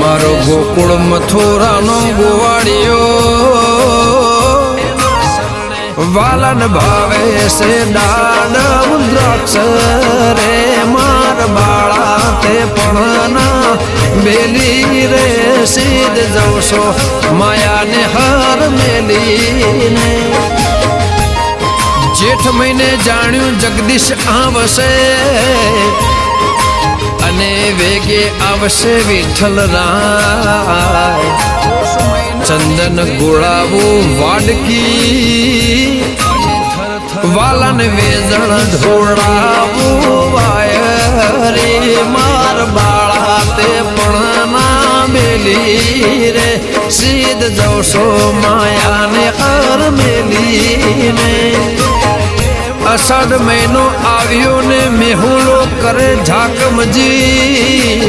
મારો ગોકુળ મથુરાનો ગોવાળિયો વાલન ભાવે છે દાડ દ્રાક્ષ રે માર બાળા તે પણ બેલી રે સીધ જવશો માયાને હર મેલીને જેઠ મહિને જાણ્યું જગદીશ આવશે અને વેગે આવશે વિઠ્ઠલ રાય ચંદન ગોળાવું વાડકી વાલન વેજણ ઢોળાવું વાયરી માર બાળા તે પણ ના મેલી રે સીધ જવશો માયાને હર મેલીને અષાઢ મહિનો આવ્યો ને મેહુલો કરે ઝાકમજી